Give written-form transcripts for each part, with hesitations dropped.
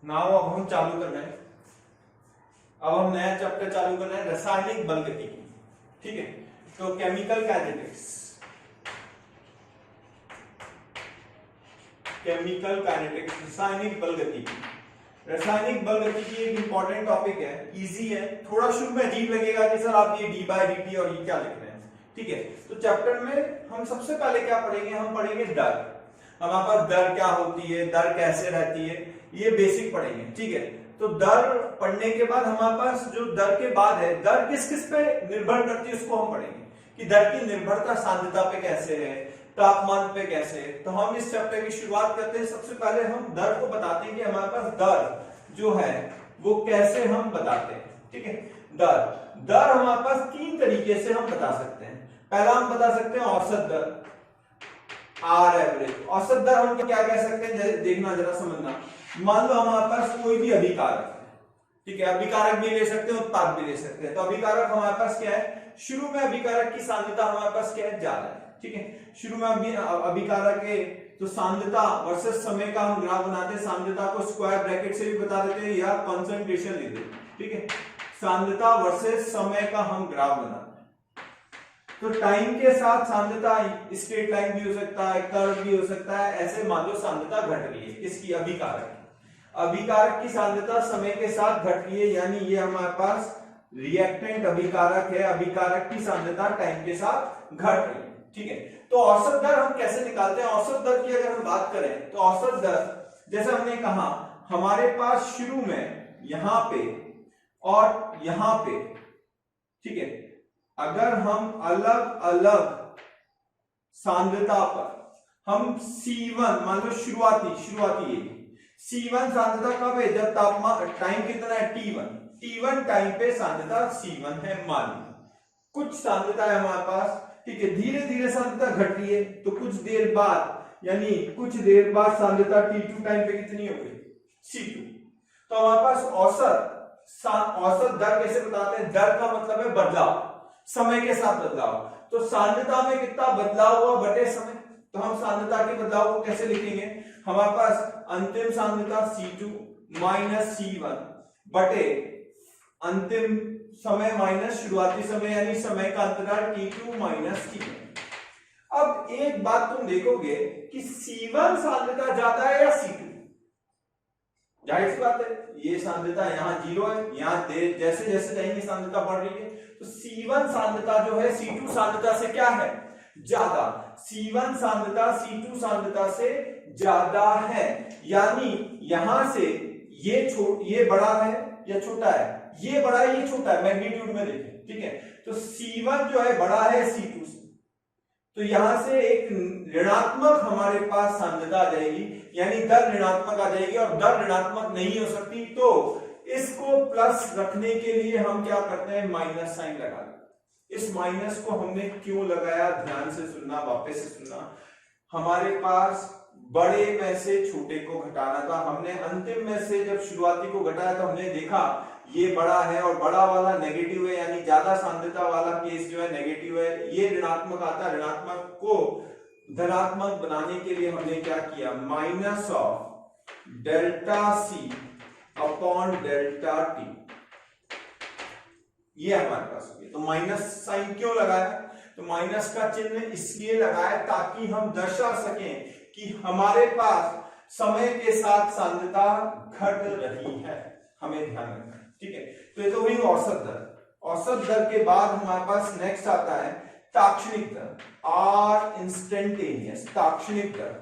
Now अब हम चालू कर रहे हैं। अब हम नया चैप्टर चालू कर रहे हैं, रासायनिक बल गतिकी। ठीक है, तो केमिकल काइनेटिक्स, केमिकल काइनेटिक्स, रासायनिक बल गतिकी। रासायनिक बल गतिकी एक इंपॉर्टेंट टॉपिक है, इजी है। थोड़ा शुरू में अजीब लगेगा कि सर आप ये डी बाय डी टी और ये क्या लिख रहे हैं। ठीक है, तो चैप्टर में हम सबसे पहले क्या पढ़ेंगे, हम पढ़ेंगे दर। हमारे पास दर क्या होती है, दर कैसे रहती है, ये बेसिक पढ़ेंगे। ठीक है, तो दर पढ़ने के बाद हमारे पास जो दर के बाद है, दर किस किस पे निर्भर करती है उसको हम पढ़ेंगे कि दर की निर्भरता सांद्रता पे कैसे है, तापमान पे कैसे है। तो हम इस चैप्टर की शुरुआत करते हैं। सबसे पहले हम दर को बताते हैं कि हमारे पास दर जो है वो कैसे हम बताते हैं। ठीक है, दर हमारे पास तीन तरीके से हम बता सकते हैं। पहला हम बता सकते हैं औसत दर, आर एवरेज। औसत दर हम क्या कह सकते हैं, देखना जरा समझना। मान लो हमारे पास कोई भी अभिकारक है। ठीक है, अभिकारक भी ले सकते हैं, उत्पाद भी ले सकते हैं। तो अभिकारक हमारे पास क्या है, शुरू में अभिकारक की सांद्रता हमारे पास क्या है, ज्यादा है। ठीक है, शुरू में अभिकारक है तो सांद्रता वर्सेस समय का हम ग्राफ बनाते हैं। सांद्रता को स्क्वायर ब्रैकेट से भी बता देते हैं या कंसंट्रेशन ले देते हैं। ठीक है, सांद्रता वर्सेस समय का हम ग्राफ बनाते हैं। तो टाइम के साथ सांद्रता स्ट्रेट लाइन भी हो सकता है, कर्व भी हो सकता है। ऐसे मान लो सांद्रता घट रही है, किसकी, अभिकारक। अभिकारक की सांद्रता समय के साथ घट रही है, यानी ये हमारे पास रिएक्टेंट अभिकारक है। अभिकारक की सांद्रता टाइम के साथ घट रही है। ठीक है, तो औसत दर हम कैसे निकालते हैं। औसत दर की अगर हम बात करें तो औसत दर जैसे हमने कहा, हमारे पास शुरू में यहां पे और यहां पे, ठीक है, अगर हम अलग अलग सांद्रता पर हम C1 मान लो, शुरुआती ये C1 सांद्रता कब है, जब तापमान टाइम कितना है, T1 टाइम पे सांद्रता C1 है। मान लो कुछ सांद्रता है हमारे पास। ठीक है, धीरे धीरे सांद्रता घट रही है, तो कुछ देर बाद यानी कुछ देर बाद सांद्रता T2 टाइम पे कितनी हो गई, C2। तो हमारे पास औसत दर कैसे बताते हैं, दर का मतलब है बदलाव, समय के साथ बदलाव। तो सांद्रता में कितना बदलाव हुआ बटे समय। तो हम सांद्रता के बदलाव को कैसे लिखेंगे, हमारे पास अंतिम सांद्रता C2 माइनस C1 बटे अंतिम समय माइनस शुरुआती समय, यानी समय का अंतराल T2 माइनस T1। अब एक बात तुम देखोगे कि C1 सांद्रता ज्यादा है या C2। जाहिर सी बात है, ये सांद्रता यहाँ 0 है, यहाँ जैसे जैसे जाएंगे सांद्रता बढ़ रही है। तो C1 सांद्रता जो है C2 सांद्रता से क्या है, ज्यादा। C1 सांद्रता C2 सांद्रता से ज्यादा है, यानी यहां से ये बड़ा है या छोटा है, ये बड़ा है ये छोटा है, मैग्नीट्यूड में देखें। ठीक है, तो C1 जो है बड़ा है C2 से, तो यहां से एक ऋणात्मक हमारे पास सांद्रता आ जाएगी, यानी दर ऋणात्मक आ जाएगी। और दर ऋणात्मक नहीं हो सकती, तो इसको प्लस रखने के लिए हम क्या करते हैं, माइनस साइन लगा दें। इस माइनस को हमने क्यों लगाया, ध्यान से सुनना, वापस से सुनना। हमारे पास बड़े में से छोटे को घटाना था। हमने अंतिम में से जब शुरुआती को घटाया तो हमने देखा ये बड़ा है और बड़ा वाला नेगेटिव है, यानी ज्यादा सांद्रता वाला केस जो है नेगेटिव है, ये ऋणात्मक आता है। ऋणात्मक को धनात्मक बनाने के लिए हमने क्या किया, minus of delta C upon delta T, ये हमारे पास हो गया। तो माइनस साइन क्यों लगाया, तो माइनस का चिन्ह इसलिए लगाया ताकि हम दर्शा सकें कि हमारे पास समय के साथ सांद्रता घट रही है, हमें ध्यान रखना है। ठीक है, तो ये तो हुई औसत दर। औसत दर के बाद हमारे पास नेक्स्ट आता है ताक्षणिक दर, आर इंस्टेंटेनियस। ताक्षणिक दर,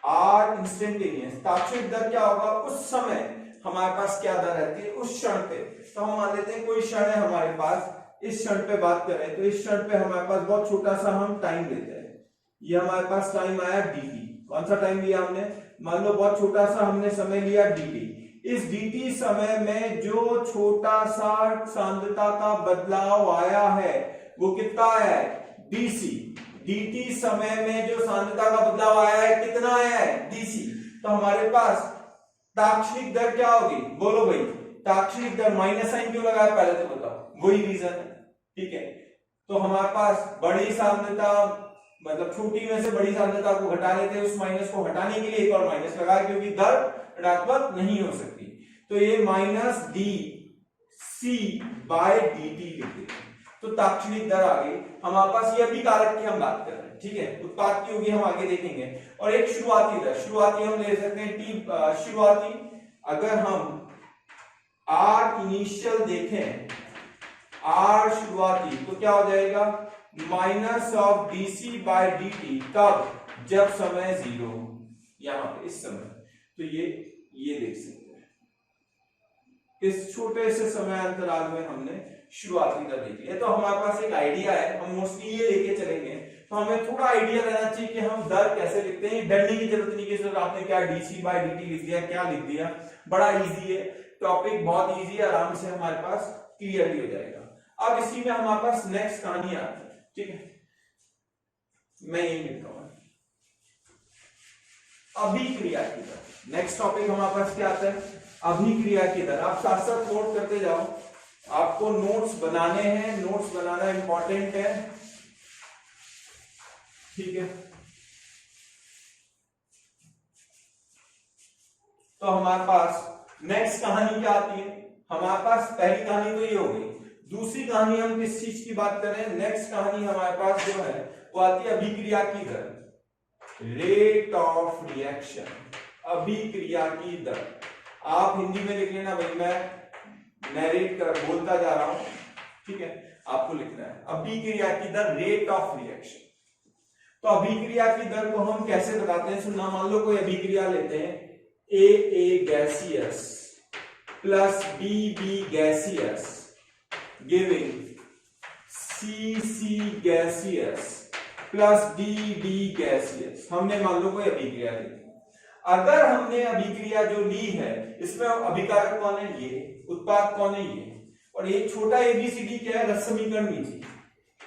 आर इंस्टेंटेनियस। ताक्षणिक दर क्या होगा, उस समय हमारे पास क्या दर रहती है, उस क्षण पे। तो हम मान लेते हैं कोई क्षण है हमारे पास, इस क्षण पे बात करें तो इस क्षण पे हमारे पास बहुत छोटा सा हम टाइम लेते हैं। ये हमारे पास टाइम आया dt। कौन सा टाइम लिया हमने, मान लो बहुत छोटा सा हमने समय लिया dt। इस dt समय में जो छोटा सा सांद्रता का बदलाव आया है वो कितना आया है, dc। dt समय में जो सांद्रता का बदलाव आया है कितना आया है, dc। तो हमारे पास ताक्षणिक दर क्या होगी, बोलो भाई। ताक्षणिक दर, माइनस साइन क्यों लगाया पहले तो बताओ, वही रीजन है। ठीक है, तो हमारे पास बड़ी सांद्रता मतलब छोटी में से बड़ी सांद्रता को घटा लेते हैं, उस माइनस को हटाने के लिए एक और माइनस लगाया क्योंकि दर ऋणात्मक नहीं हो सकती, तो ये minus D C by D T लिख देते हैं। तो तात्क्षणिक दर आ गई हमारे पास। ये अभिकारक की हम बात कर रहे हैं, ठीक है, उत्पाद की होगी हम आगे देखेंगे। और एक शुरुआती दर, शुरुआती हम ले सकते हैं टी शुरुआती, अगर हम आर इनिशियल देखें, आर शुरुआती, तो क्या हो जाएगा minus of DC by D कब, जब समय जीरो हो, यहां पे इस समय। तो ये देख सकते हैं इस छोटे से समय अंतराल में हमने शुरुआती दर देखी है। तो हमारे पास एक आइडिया है, हम मोस्टली ये लेके चलेंगे, तो हमें थोड़ा आइडिया रहना चाहिए कि हम दर कैसे लिखते हैं। डरने की जरूरत नहीं कि आपने क्या डीसी बाय डी लिख दिया, क्या लिख दिया, बड़ा इजी है टॉपिक, बहुत इजी है, आराम से हमारे पास क्लियरली हो जाएगा। अब इसी में हमारे पास नेक्स्ट कहानी आती है, ठीक है, मैं यही लिखता हूं अभिक्रिया की दर। नेक्स्ट टॉपिक हमारे पास क्या आता है, अभिक्रिया की दर। आप साथ साथ नोट करते जाओ, आपको नोट्स बनाने हैं, नोट्स बनाना इंपॉर्टेंट है, ठीक है। तो हमारे पास नेक्स्ट कहानी क्या आती है, हमारे पास पहली कहानी तो ये हो गई, दूसरी कहानी हम किस चीज की बात कर रहे हैं, नेक्स्ट कहानी हमारे पास जो है वो आती है अभिक्रिया की दर, रेट ऑफ रिएक्शन, अभिक्रिया की दर। आप हिंदी में लिख लेना भाई, मैं नरेट कर बोलता जा रहा हूं, ठीक है, आपको लिखना है अभिक्रिया की दर, रेट ऑफ रिएक्शन। तो अभिक्रिया की दर को हम कैसे बताते हैं, सुनना, मान लो कोई अभिक्रिया लेते हैं, A gaseous plus B gaseous giving C gaseous plus D gaseous. हमने मान लो कोई अभिक्रिया ली, अगर हमने अभिक्रिया जो ली है इसमें अभिकारक कौन है, ये, उत्पाद कौन है, ये, और ये छोटा एबीसीडी क्या है, रस समीकरण नीति।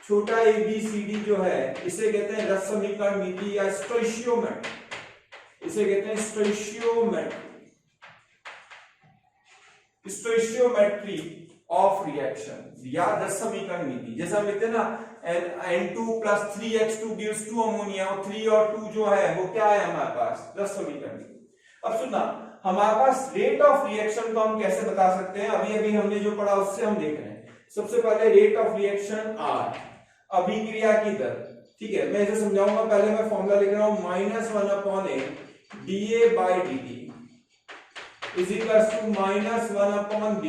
छोटा एबीसीडी जो है इसे कहते हैं रस समीकरण नीति या स्टोइशियोमेट्री, इसे कहते हैं स्टोइशियोमेट्री ऑफ रिएक्शन या रस समीकरण नीति। जैसे हम लिखते हैं ना N2 plus 3H2 gives 2 ammonia, और 3 और 2 जो है वो क्या है हमारे पास, रस समीकरण। अब सुनना, हमारे पास रेट ऑफ रिएक्शन को हम कैसे बता सकते हैं, अभी अभी हमने जो पढ़ा उससे हम देख रहे हैं। सबसे पहले रेट ऑफ रिएक्शन R, अभिक्रिया की दर, ठीक है, मैं इसे समझाऊंगा, पहले मैं फॉर्मूला लिख रहा हूं, -1/a dA by dt is equals to -1/b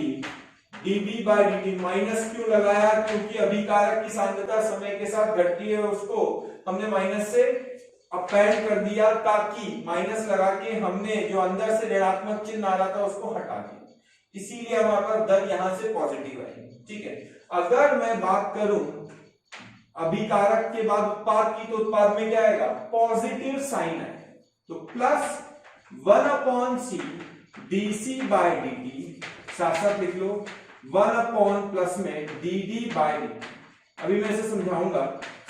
dB by dt। Minus क्यों लगाया, क्योंकि अभिकारक की सांद्रता समय के साथ घटती है, उसको हमने माइनस से अपेंड कर दिया, ताकि माइनस लगा के हमने जो अंदर से ऋणात्मक चिन्ह आ रहा था उसको हटा दिया, इसीलिए हमारे पास दर यहां से पॉजिटिव आई, ठीक है। अगर मैं बात करूं अभिकारक के बाद उत्पाद की, तो उत्पाद में क्या आएगा, पॉजिटिव साइन है, तो plus 1/c dc by dt, साथ साथ लिख लो 1 प्लस में dd by dt। अभी मैं इसे समझाऊंगा,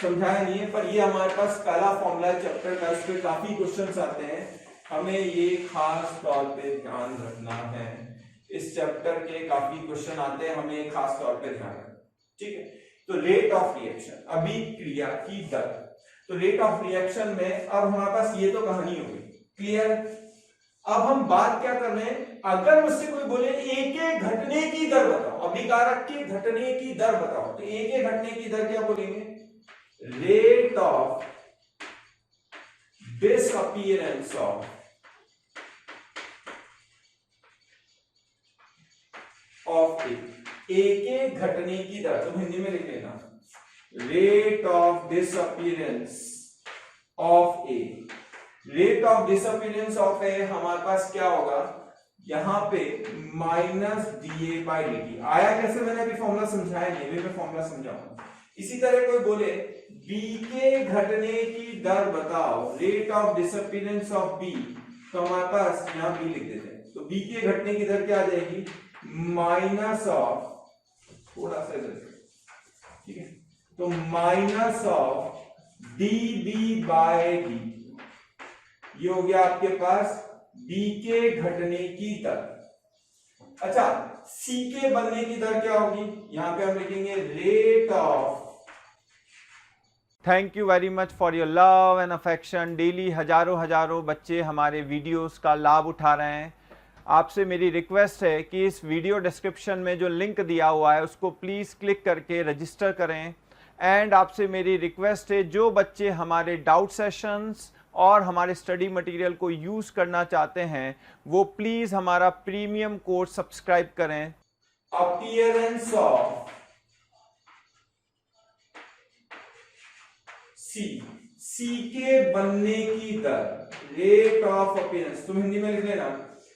समझाया नहीं है, पर ये हमारे पास पहला फॉर्मूला है चैप्टर का, इस पे काफी क्वेश्चंस आते हैं, हमें ये खास तौर पे ध्यान रखना है, इस चैप्टर के काफी क्वेश्चन आते हैं, हमें खास तौर पे ध्यान रखना, ठीक है। तो रेट ऑफ रिएक्शन, अभिक्रिया की दर, तो रेट ऑफ रिएक्शन में अब हमारे पास ये तो कहानी हो गई, क्लियर। अब हम बात क्या कर रहे हैं, अगर मुझसे कोई बोले ए के घटने की दर बताओ, अभिकारक के घटने की दर बताओ, तो ए के घटने की दर क्या बोलेंगे, rate of disappearance of A के घटने की दर, तुम हिंदी में लिख लेना, rate of disappearance of A. Rate of disappearance of A हमारे पास क्या होगा, यहां पे minus D A by D t आया। कैसे, मैंने अभी फॉर्मूला समझाया नहीं, अभी मैं फॉर्मूला समझाऊंगा। इसी तरह कोई बोले बी के घटने की दर बताओ, rate of disappearance of B, तो हमारे पास यहां बी लिख देते हैं, तो बी के घटने की दर क्या आ जाएगी, माइनस ऑफ, थोड़ा सा इधर, ठीक है, तो minus of D B by D, ये हो गया आपके पास बी के घटने की दर। अच्छा, सी के बनने की दर क्या होगी, यहां पे हम लिखेंगे rate of thank you very much for your love and affection. Daily हजारों बच्चे हमारे वीडियोस का लाभ उठा रहे हैं। आपसे मेरी रिक्वेस्ट है कि इस वीडियो डिस्क्रिप्शन में जो लिंक दिया हुआ है उसको प्लीज़ क्लिक करके रजिस्टर करें। एंड आपसे मेरी रिक्वेस्ट है, जो बच्चे हमारे डाउट सेशंस और हमारे स्टडी मटेरियल को यूज़ करना चाहते हैं वो प्लीज़ हमारा प्रीमियम कोर्स सब्सक्राइब करें। अपीयरेंस ऑफ सी के बनने की दर, रेट ऑफ अपीयरेंस, तुम हिंदी में लिख लेना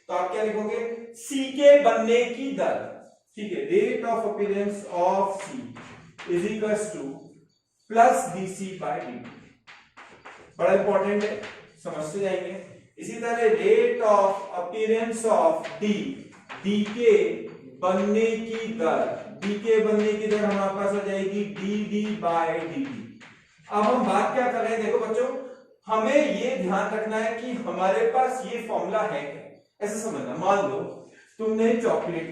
तो आप क्या लिखोगे, सी के बनने की दर, ठीक है, rate of appearance of C is equals to plus DC by D. बड़ा इंपॉर्टेंट है, समझते जाएंगे। इसी तरह rate of appearance of D, D के बनने की दर, डी के बनने की दर हमारे पास आ जाएगी D D by D D. अब हम बात क्या कर रहे हैं, देखो बच्चों, हमें ये ध्यान रखना है कि हमारे पास ये फॉर्मूला है क्या, ऐसे समझना। मान लो तुमने चॉकलेट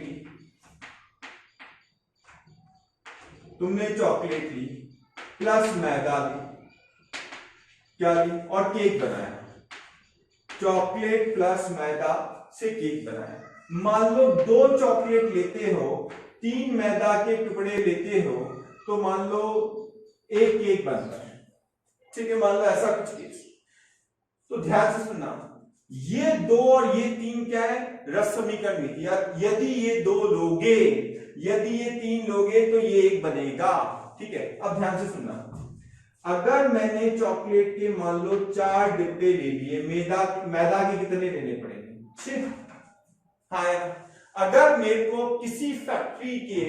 ली, प्लस मैदा ली, क्या ली, और केक बनाया। चॉकलेट प्लस मैदा से केक बनाया। मान लो 2 चॉकलेट लेते हो, 3 मैदा के टुकड़े लेते हो, तो मान लो 1 केक बनता है, ठीक है, मान लो ऐसा कुछ केस। तो ध्यान से सुनना, ये 2 और ये 3 क्या है, रस समीकरण नीति। यदि ये 2 लोगे, यदि ये 3 लोगे तो ये 1 बनेगा, ठीक है। अब ध्यान से सुनना, अगर मैंने चॉकलेट के मान लो 4 डिब्बे ले लिए, मैदा के कितने लेने पड़ेंगे, 6। हाँ, अगर मेरे को किसी फैक्ट्री के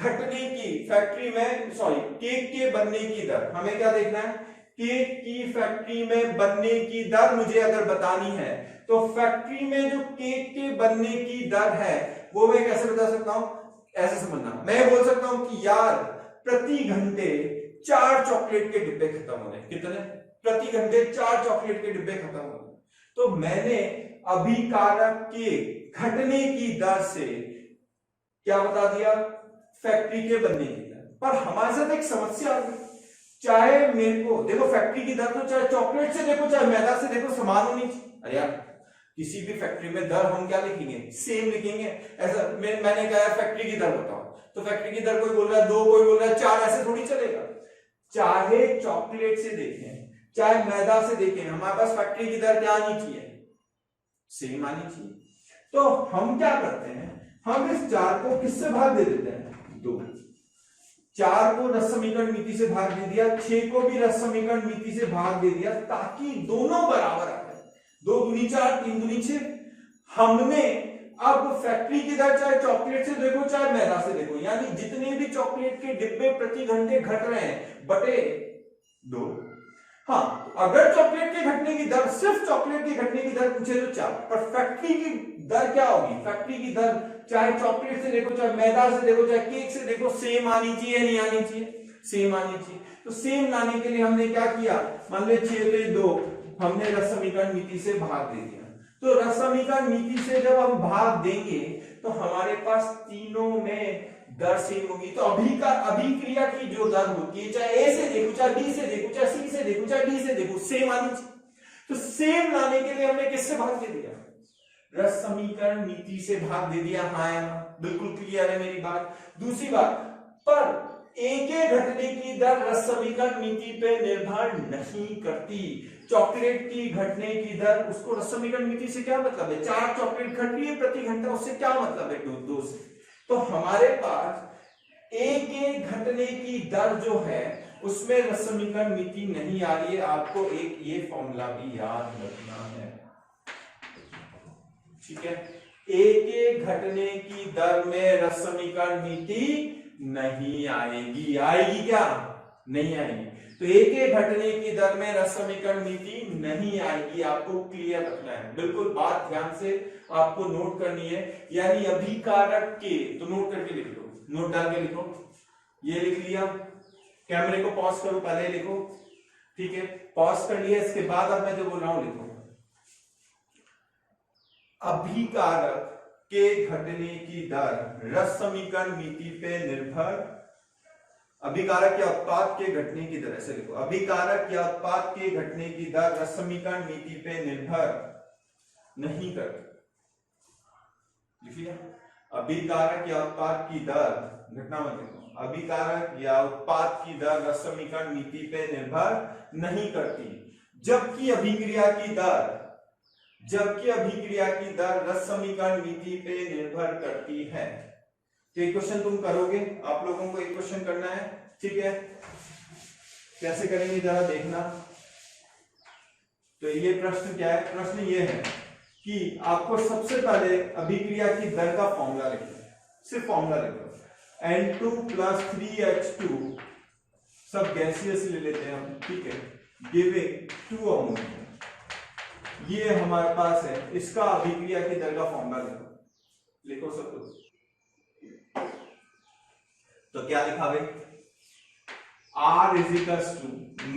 घटने की, फैक्ट्री में सॉरी केक के बनने की दर, हमें क्या देखना है, केक की फैक्ट्री में बनने की दर मुझे अगर बतानी है, तो फैक्ट्री में जो केक के बनने की दर है वो मैं कैसे बता सकता हूं, ऐसे समझना। मैं बोल सकता हूं कि यार प्रति घंटे 4 चॉकलेट के डिब्बे खत्म हो रहे हैं। कितने? प्रति घंटे 4 चॉकलेट के डिब्बे खत्म हो रहे हैं। तो मैंने अभिकारक के घटने की दर से क्या बता दिया, फैक्ट्री के बनने की दर। पर हमारे साथ एक समस्या आ गई, चाहे मेरे को देखो फैक्ट्री की दर तो चाहे चॉकलेट से देखो चाहे मैदा से देखो समान होनी चाहिए। अरे यार किसी भी फैक्ट्री में दर हम क्या लिखेंगे, सेम लिखेंगे। ऐसा मैंने कहा फैक्ट्री की दर बताओ, तो फैक्ट्री की दर कोई बोल रहा है 2, कोई बोल रहा है 4, ऐसे थोड़ी चलेगा। चाहे चॉकलेट से देखें चाहे मैदा से देखें, हमारे पास फैक्ट्री की दर क्या आनी चाहिए, सेम आनी चाहिए। तो हम क्या करते हैं, हम इस 4 को किससे भाग दे देते हैं, 2। 4 को रस समीकरण नीति से भाग दे दिया, 6 को भी रस समीकरण नीति से भाग दे दिया, ताकि दोनों बराबर आ जाए। 2 दूनी 4, 3 दूनी 6। हमने अब फैक्ट्री की दर चाहे चॉकलेट से देखो चाहे मैदा से देखो, यानी जितने भी चॉकलेट के डिब्बे प्रति घंटे घट रहे हैं बटे 2। हाँ, अगर चॉकलेट के घटने की दर, सिर्फ चॉकलेट के घटने की दर पूछे तो 4, पर फैक्ट्री की दर क्या होगी, फैक्ट्री की दर चाहे चॉकलेट से देखो चाहे मैदा से देखो चाहे केक से देखो सेम आनी चाहिए, नहीं आनी चाहिए, सेम आनी चाहिए। तो सेम लाने के लिए हमने क्या किया, मान लो 6 पे 2, हमने रस समीकरण नीति से भाग दे दिया। तो रस समीकरण नीति से जब हम भाग देंगे तो हमारे पास तीनों में दर सेम होगी। तो अभिक्रिया की जो दर होती है, चाहे ए से देखो चाहे बी से देखो चाहे सी से देखो चाहे डी से देखो, सेम आनी चाहिए। तो सेम लाने के लिए हमने किससे भाग दे दिया, रस समीकरण नीति से भाग दे दिया। हाँ या ना, बिल्कुल क्लियर है मेरी बात। दूसरी बात, पर ए के घटने की दर रस समीकरण नीति पे निर्भर नहीं करती। चॉकलेट की घटने की दर, उसको रस समीकरण नीति से क्या मतलब है, 4 चॉकलेट घट रही है प्रति घंटा, उससे क्या मतलब है, 2 से। तो हमारे पास ए के घटने की दर जो है उसमें रस समीकरण नीति नहीं आ रही है। आपको एक ये फॉर्मूला भी याद रखना है, ठीक है। ए के घटने की दर में रस समीकरण नीति नहीं आएगी, आएगी क्या, नहीं आएगी। तो ए के घटने की दर में रस समीकरण नीति नहीं आएगी, आपको क्लियर रखना है, बिल्कुल बात ध्यान से आपको नोट करनी है। यानी अभिकारक के, तो नोट करके लिख लो, नोट डाल के लिखो, ये लिख लिया, कैमरे को पॉज करो, पहले लिखो, ठीक है, पॉज कर लिया। इसके बाद अब मैं जो बोल रहा हूं लिखो, अभिकारक के घटने की दर रस समीकरण नीति पे निर्भर, अभिकारक या उत्पाद के घटने की दर, ऐसे लिखो, अभिकारक या उत्पाद के घटने की दर रस समीकरण नीति पे निर्भर नहीं करती। लिखिए, अभिकारक या उत्पाद की दर, घटना मत लिखो, अभिकारक या उत्पाद की दर रस समीकरण नीति पे निर्भर नहीं करती, जबकि अभिक्रिया की दर रस समीकरण नीति पे निर्भर करती है। तो एक क्वेश्चन तुम करोगे, आप लोगों को एक क्वेश्चन करना है, ठीक है? कैसे करेंगे जरा देखना। तो ये प्रश्न क्या है? प्रश्न ये है कि आपको सबसे पहले अभिक्रिया की दर का फॉर्मूला लिखना है, सिर्फ फॉर्मूला लिखो, N2 + 3H2 सब गैसियस ले लेते हैं हम, ठीक है, गिविंग 2 अमोनिया, ये हमारे पास है, इसका अभिक्रिया की दर का फॉर्मूला लिखो सब कुछ। तो क्या लिखा भाई? R =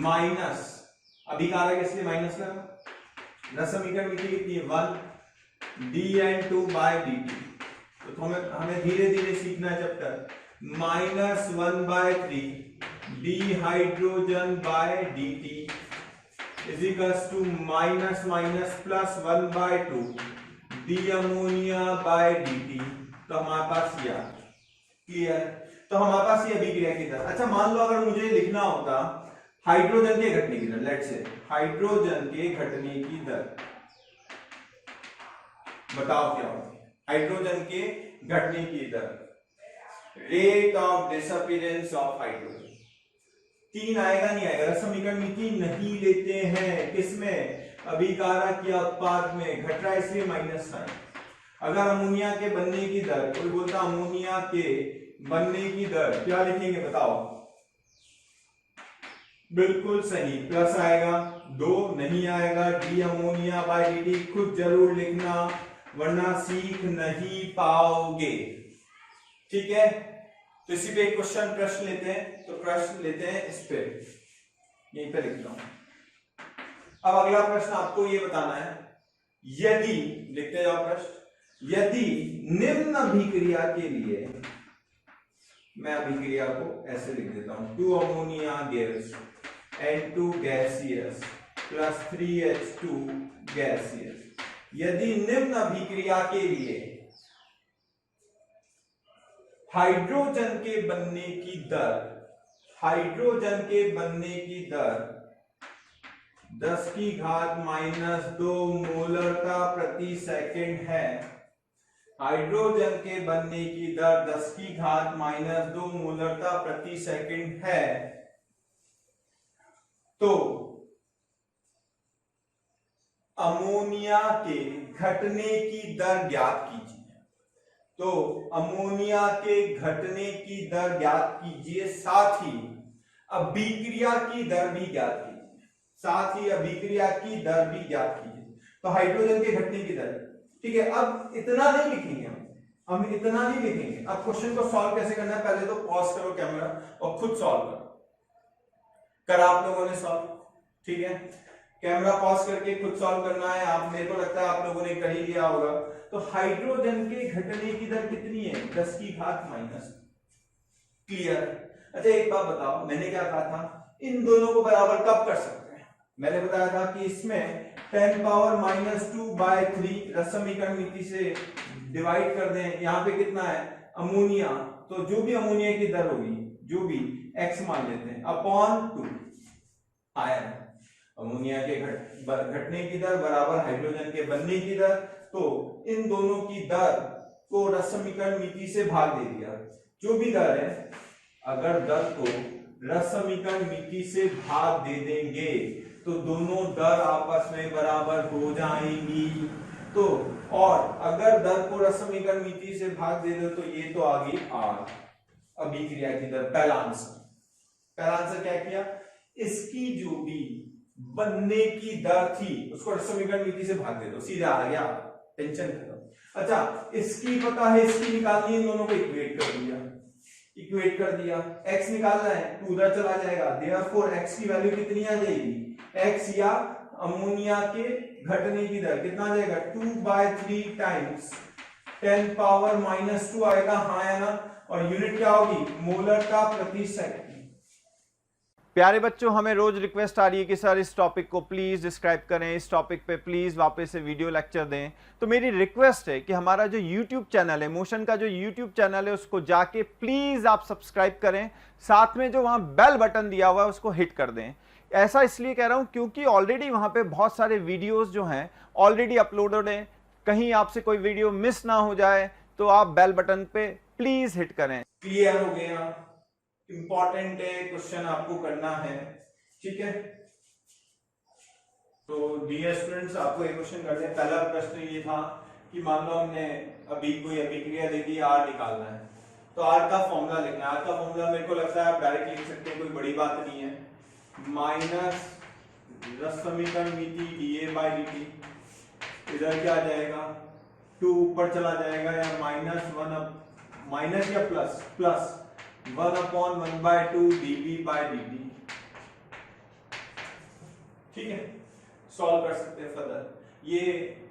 माइनस, अभिकारक इसलिए माइनस लगा, रस समीकरण नीति कितनी है? 1 dN2/dt। तो हमें धीरे धीरे सीखना है जब तक, -1/3 dHdrogen/dt -1/2 dAmmonia/dt। तो हमारे पास यह क्लियर, तो हमारे पास ये अभिक्रिया की दर। अच्छा, मान लो अगर मुझे लिखना होता हाइड्रोजन के घटने की दर, लेट्स से हाइड्रोजन के घटने की दर, बताओ क्या होगी? हाइड्रोजन के घटने की दर, rate of disappearance of hydrogen. 3 आएगा नहीं आएगा? रस समीकरण नीति नहीं लेते हैं, किसमें? अभिकारक या उत्पाद में, घट रहा है इसलिए माइनस साइन। अगर अमोनिया के बनने की दर, कोई बोलता अमोनिया के बनने की दर, क्या लिखेंगे बताओ? बिल्कुल सही, प्लस आएगा, 2 नहीं आएगा, dAmmonia/dt खुद जरूर लिखना, वरना सीख नहीं पाओगे, ठीक है? तो इसी पे एक प्रश्न लेते हैं, तो प्रश्न लेते हैं इस पे, यहीं पे लिख रहा हूं। अब अगला प्रश्न आपको ये बताना है, यदि, लिखते जाओ प्रश्न, यदि निम्न अभिक्रिया के लिए, मैं अभिक्रिया को ऐसे लिख देता हूं, 2 ammonia gives N2 gaseous + 3H2 gaseous. यदि निम्न अभिक्रिया के लिए हाइड्रोजन के बनने की दर 10⁻⁻2 मोलरता प्रति सेकंड है, हाइड्रोजन के बनने की दर 10⁻⁻2 मोलरता प्रति सेकंड है, तो अमोनिया के घटने की दर ज्ञात कीजिए। तो अमोनिया के घटने की दर ज्ञात कीजिए, साथ ही अभिक्रिया की दर भी ज्ञात कीजिए, साथ ही अभिक्रिया की दर भी ज्ञात कीजिए। तो हाइड्रोजन के घटने की दर, ठीक है। अब इतना नहीं लिखेंगे हम इतना नहीं लिखेंगे। अब क्वेश्चन को सॉल्व कैसे करना है, पहले तो पॉज करो कैमरा और खुद सॉल्व करो। करा आप लोगों ने सॉल्व, ठीक है, कैमरा पॉज करके खुद सॉल्व करना है। आप, मेरे को लगता है आप लोगों ने कर ही लिया होगा। तो हाइड्रोजन के घटने की दर कितनी है? 10⁻⁻। क्लियर? अच्छा एक बात बताओ, मैंने क्या कहा था, इन दोनों को बराबर कब कर सकते हैं? मैंने बताया था कि इसमें 10⁻⁻2/3 रस समीकरण नीति से डिवाइड कर दें। यहाँ पे कितना है? अमोनिया, तो जो भी अमोनिया की दर होगी, जो भी x मान लेते हैं, अपॉन 2 आयन, अमोनिया के घटने की दर बराबर हाइड्रोजन के बनने की दर। तो इन दोनों की दर को रस समीकरण नीति से भाग दे दिया, जो भी दर है, अगर दर को रस समीकरण नीति से भाग दे देंगे तो दोनों दर आपस में बराबर हो जाएंगी। तो और अगर दर को रस समीकरण नीति से भाग दे दो तो ये तो आ गई R, अभिक्रिया की दर। पहला आंसर क्या किया, इसकी जो भी बनने की दर थी उसको रस समीकरण नीति से भाग दे दो, सीधा आ गया, टेंशन खत्म। अच्छा इसकी पता है, इसकी निकालनी है, इन दोनों को इक्वेट कर दिया, x निकालना है, 2 उधर चला जाएगा, देयरफॉर x की वैल्यू कितनी आ जाएगी, x या अमोनिया के घटने की दर कितना आ जाएगा, 2/3 टाइम्स 10⁻⁻2 आएगा, हाँ है ना। और यूनिट क्या होगी, मोलरता प्रति सेकंड। प्यारे बच्चों, हमें रोज रिक्वेस्ट आ रही है कि सर इस टॉपिक को प्लीज डिस्क्राइब करें, इस टॉपिक पे प्लीज वापस से वीडियो लेक्चर दें। तो मेरी रिक्वेस्ट है कि हमारा जो यूट्यूब चैनल है, मोशन का जो यूट्यूब चैनल है, उसको जाके प्लीज आप सब्सक्राइब करें, साथ में जो वहां बेल बटन दिया हुआ है उसको हिट कर दें। ऐसा इसलिए कह रहा हूं क्योंकि ऑलरेडी वहां पे बहुत सारे वीडियोस जो हैं ऑलरेडी अपलोडेड हैं, कहीं आपसे कोई वीडियो मिस ना हो जाए, तो आप बेल बटन पे प्लीज हिट करें। क्लियर हो गया? इंपॉर्टेंट है, क्वेश्चन आपको करना है, ठीक है। तो डियर स्टूडेंट्स, आपको एक क्वेश्चन करते हैं। पहला प्रश्न ये था कि मान लो हमने अभी कोई अभिक्रिया दे दी, आर निकालना है, तो आर का फॉर्मूला लिखना है। आर का फॉर्मूला मेरे को लगता है आप डायरेक्ट लिख सकते हैं, कोई बड़ी बात नहीं है। माइनस रस समीकरण मिति डीए बाई डी, इधर क्या आ जाएगा, 2 ऊपर चला जाएगा, या माइनस या प्लस 1/1/2 dv by dt, ठीक है। सॉल्व कर सकते हैं फर्दर। ये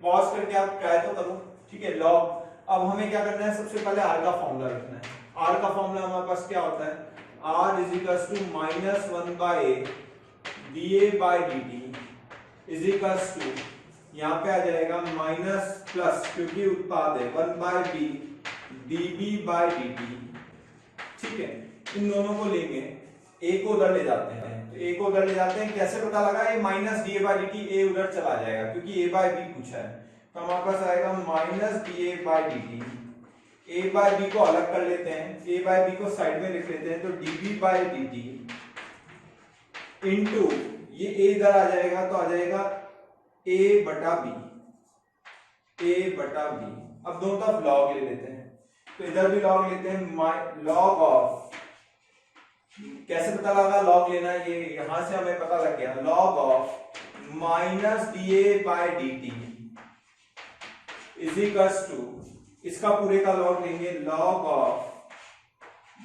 पॉज करके आप ट्राई तो करो, ठीक है। लॉग, अब हमें क्या करना है, सबसे पहले आर का फॉर्मूला रखना है। आर का फॉर्मूला हमारे पास क्या होता है, r is equals to -1/a dA by dt is equals to, यहां पे आ जाएगा माइनस प्लस, क्योंकि उत्पाद है, 1/b dB by dt, ठीक है। इन दोनों को लेंगे, ए को उधर ले जाते हैं, तो ए को उधर ले जाते हैं, कैसे पता लगा, ये minus D A by D T, A उधर चला जाएगा क्योंकि ए बाई बी पूछा है, तो हमारे पास आएगा minus D A by D T. A by B को अलग कर लेते हैं, ए बाई बी को साइड में लिख लेते हैं, तो D B by D T into ये ए इधर आ जाएगा, तो आ जाएगा ए बटा बी, ए बटा बी। अब दोनों तरफ लॉग ले लेते हैं, तो इधर भी लॉग लेते हैं, लॉग ऑफ, कैसे पता लगा लॉग लेना, ये यहां से हमें पता लग गया, log of minus D A by D T is equals to, इसका पूरे का लॉग लेंगे, log of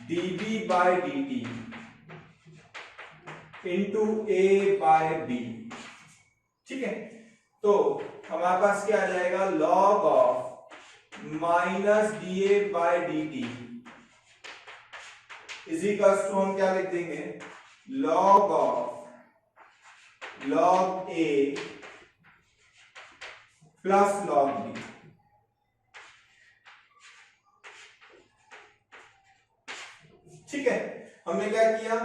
D B by D T into A by B, ठीक है। तो हमारे पास क्या आ जाएगा, log of minus D A by D T is equals to, हम क्या लिख देंगे, log of log A plus log B, ठीक है। हमने क्या किया,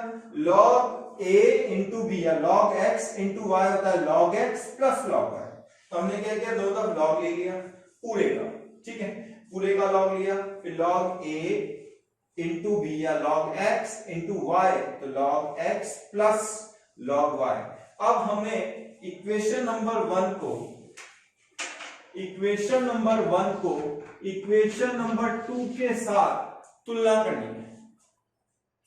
लॉग ए इंटू बी, या लॉग एक्स इंटू वाई होता है log X plus log Y, तो हमने क्या किया, दो तरफ लॉग ले लिया पूरे का, ठीक है, पूरे का लॉग लिया, फिर लॉग ए इंटू बी, या लॉग एक्स इंटू वाई, तो log X plus log Y. अब हमें इक्वेशन नंबर 1 को इक्वेशन नंबर 2 के साथ तुलना करनी है।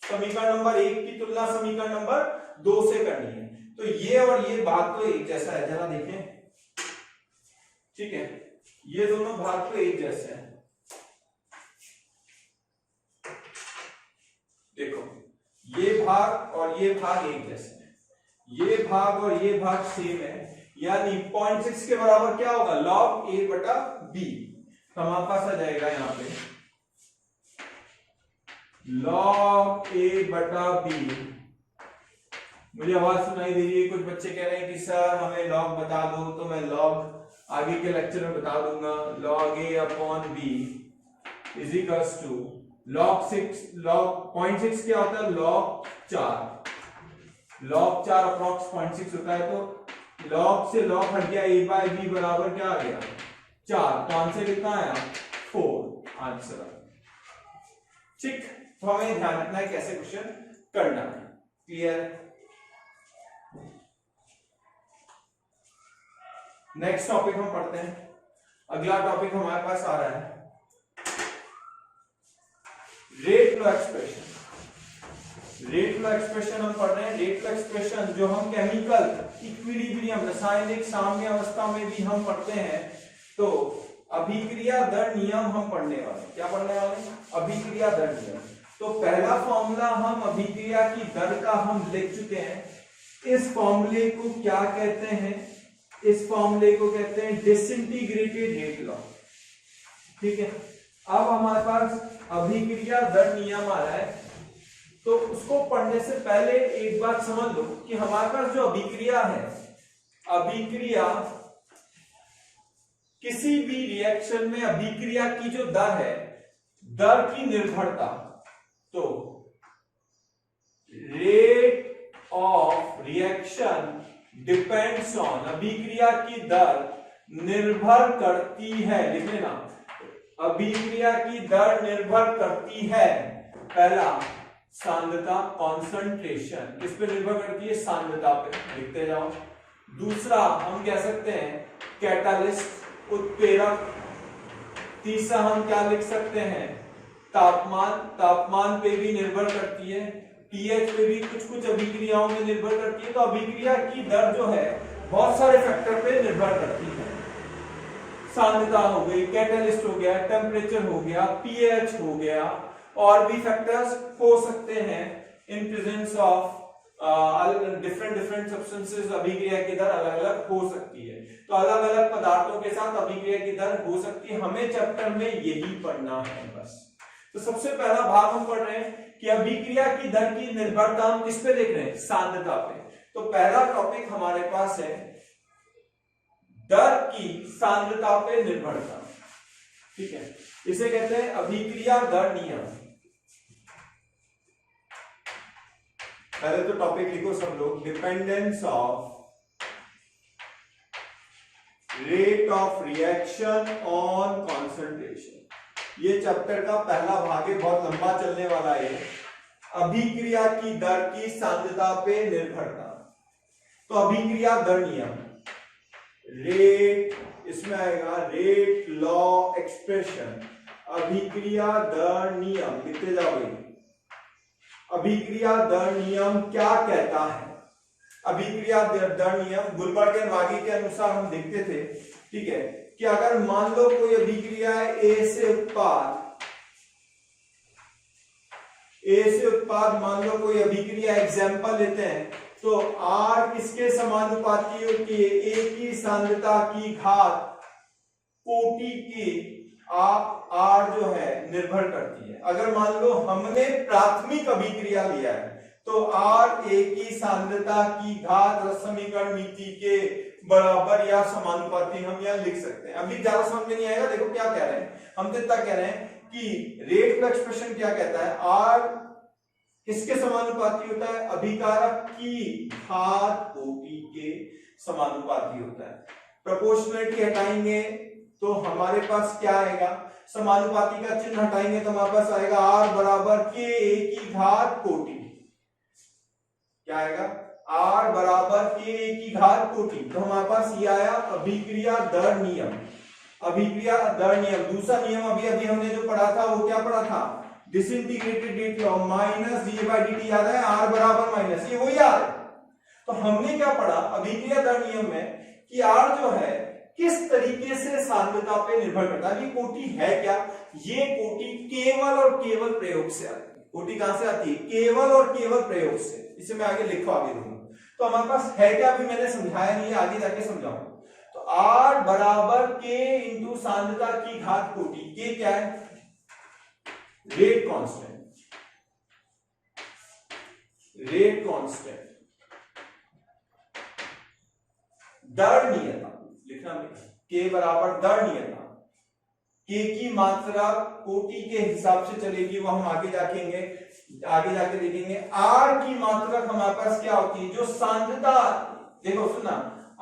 समीकरण नंबर 1 की तुलना समीकरण नंबर 2 से करनी है, तो ये और ये भाग तो एक जैसा है, जरा देखें, ठीक है, ये दोनों भाग तो एक जैसे हैं, देखो ये भाग और ये भाग एक जैसे हैं, ये भाग और ये भाग सेम है, यानी 0.6 के बराबर क्या होगा, लॉग ए बटा बी, तो हमारे पास आ जाएगा यहां पे लॉग ए बटा बी। मुझे आवाज सुनाई दे रही है, कुछ बच्चे कह रहे हैं कि सर हमें लॉग बता दो, तो मैं लॉग आगे के लेक्चर में बता दूंगा, log A upon B is equals to log 0.6 क्या होता है, लॉग 4 अप्रॉक्स 0.6 होता है, तो लॉग से लॉग हट गया, ए बाई बी बराबर क्या आ गया, 4, तो आंसर कितना आया, 4 आंसर, ठीक। तो हमें ध्यान रखना है कैसे क्वेश्चन करना है, क्लियर। नेक्स्ट टॉपिक हम पढ़ते हैं। अगला टॉपिक हमारे पास आ रहा है rate flow expression. Rate flow expression हम पढ़ रहे हैं। रेट फ्लो एक्सप्रेशन जो हम केमिकल इक्विलिब्रियम, रासायनिक साम्य अवस्था में भी हम पढ़ते हैं, तो अभिक्रिया दर नियम हम पढ़ने वाले। क्या पढ़ने वाले, अभिक्रिया दर नियम। तो पहला फॉर्मूला हम अभिक्रिया की दर का हम लिख चुके हैं। इस फॉर्मूले को क्या कहते हैं, इस फॉर्मूले को कहते हैं डिसइंटीग्रेटेड रेट लॉ, ठीक है। अब हमारे पास अभिक्रिया दर नियम आ रहा है, तो उसको पढ़ने से पहले एक बात समझ लो कि हमारे पास जो अभिक्रिया है, अभिक्रिया किसी भी रिएक्शन में अभिक्रिया की जो दर है, दर की निर्भरता, तो rate of reaction depends on, अभिक्रिया की दर निर्भर करती है, लिख लेना, अभिक्रिया की दर निर्भर करती है, पहला सांद्रता कॉन्सेंट्रेशन, किस पे निर्भर करती है, सांद्रता पे, लिखते जाओ। दूसरा हम कह सकते हैं कैटालिस्ट, उत्प्रेरक। तीसरा हम क्या लिख सकते हैं, तापमान, तापमान पे भी निर्भर करती है, पीएच पे भी कुछ कुछ अभिक्रियाओं में निर्भर करती है। तो अभिक्रिया की दर जो है बहुत सारे फैक्टर पे निर्भर करती है, सांद्रता हो गई, कैटालिस्ट हो गया, टेम्परेचर हो गया, पीएच हो गया, और भी फैक्टर्स हो सकते हैं। In presence of different substances अभिक्रिया की दर अलग अलग हो सकती है। तो अलग अलग पदार्थों के साथ अभिक्रिया की दर हो सकती है, हमें चैप्टर में यही पढ़ना है बस। तो सबसे पहला भाग हम पढ़ रहे हैं कि अभिक्रिया की दर की निर्भरता हम किस पे देख रहे हैं, सांद्रता पे। तो पहला टॉपिक हमारे पास है दर की सांद्रता पे निर्भरता, ठीक है, इसे कहते हैं अभिक्रिया दर नियम। पहले तो टॉपिक लिखो सब लोग, dependence of rate of reaction on concentration. ये चैप्टर का पहला भाग है, बहुत लंबा चलने वाला है। अभिक्रिया की दर की सांद्रता पे निर्भरता, तो अभिक्रिया दर नियम, रेट, इसमें आएगा रेट लॉ एक्सप्रेशन, अभिक्रिया दर नियम, लिखते जाओगे। अभिक्रिया दर नियम क्या कहता है, अभिक्रिया दर नियम गुलबर्ग एंड वागी के अनुसार हम देखते थे, ठीक है, कि अगर मान लो कोई अभिक्रिया है ए से उत्पाद, मान लो कोई अभिक्रिया, एग्जाम्पल लेते हैं, तो R किसके समानुपाती होती है, A की सांद्रता की घात कोटि की R जो है निर्भर करती है। अगर मान लो हमने प्राथमिक अभिक्रिया लिया है तो R A की सांद्रता की घात समीकरण नीति के बराबर या समानुपाती हम यहां लिख सकते हैं। अभी ज्यादा समझ में नहीं आएगा, देखो क्या कह रहे हैं हम, तो इतना कह रहे हैं कि रेट का एक्सप्रेशन क्या कहता है, R किसके समानुपाती होता है, अभिकारक की घात कोटि के समानुपाती होता है। प्रोपोर्शनलिटी हटाएंगे तो हमारे पास क्या आएगा, समानुपाती का चिन्ह हटाएंगे तो हमारे पास आएगा R बराबर के A की घात कोटि, क्या आएगा, R बराबर के A की घात कोटि। तो हमारे पास ये आया अभिक्रिया दर नियम, अभिक्रिया दर नियम। दूसरा नियम अभी अभी हमने जो पढ़ा था वो क्या पढ़ा था, डिसइंटीग्रेटेड रेट लॉ, माइनस डी/dt, याद है, R बराबर माइनस, ये वही याद है। तो हमने क्या पढ़ा अभिक्रिया दर नियम में कि R जो है किस तरीके से सांद्रता पे निर्भर करता है। ये कोटि है क्या, ये कोटि केवल और केवल प्रयोग से आती है। कोटि कहां से आती है, केवल और केवल प्रयोग से। इसे मैं आगे लिखो, आगे दूंगा। तो हमारे पास है क्या, अभी मैंने समझाया नहीं है, आगे जाके समझाऊंगा। तो R बराबर के इंटू सांद्रता की घात कोटि, के क्या है, रेट कांस्टेंट, रेट कांस्टेंट, दर नियता, लिखना के बराबर दर नियता, के की मात्रा कोटि के हिसाब से चलेगी, वो हम आगे जाके देखेंगे। R की मात्रा हमारे पास क्या होती है, जो सांद्रता, देखो सुनना,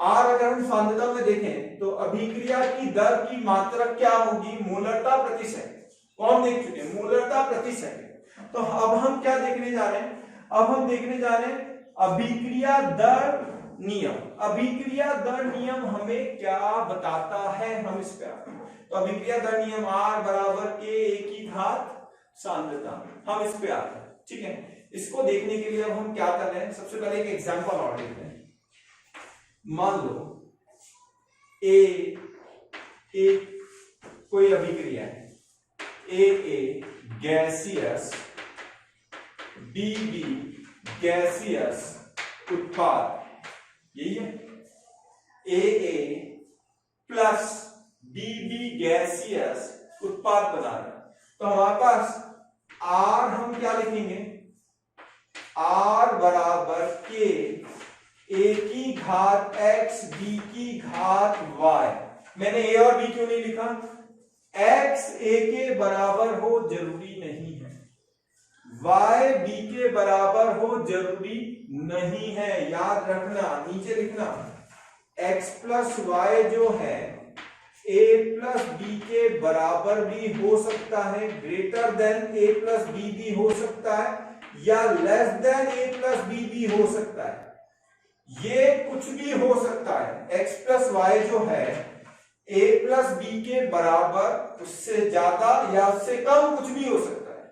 R अगर हम सांद्रता में देखें तो अभिक्रिया की दर की मात्रा क्या होगी, मोलरता प्रति सेकंड, कौन देख चुके हैं, मोलरता प्रति सेकंड। तो अब हम क्या देखने जा रहे हैं, अब हम देखने जा रहे हैं अभिक्रिया दर नियम। अभिक्रिया दर नियम हमें क्या बताता है, हम इस पे आते हैं। तो अभिक्रिया दर नियम R बराबर के A की घात सांद्रता, हम इस पे आते हैं, ठीक है। इसको देखने के लिए अब हम क्या कर रहे हैं, सबसे पहले एक एग्जांपल और देखते हैं। मान लो एक कोई अभिक्रिया है, A गैसियस, B गैसियस उत्पाद, यही है, AA प्लस BB गैसियस उत्पाद बना रहे हैं। तो हमारे पास R हम क्या लिखेंगे, r बराबर k a की घात x b की घात y। मैंने a और b क्यों नहीं लिखा? x a के बराबर हो जरूरी नहीं है, y b के बराबर हो जरूरी नहीं है। याद रखना, नीचे लिखना x प्लस वाई जो है a प्लस बी के बराबर भी हो सकता है, greater than a plus B भी हो सकता है, या less than a plus B भी हो सकता है। ये कुछ भी हो सकता है। x प्लस वाई जो है a प्लस बी के बराबर, उससे ज्यादा या उससे कम कुछ भी हो सकता है।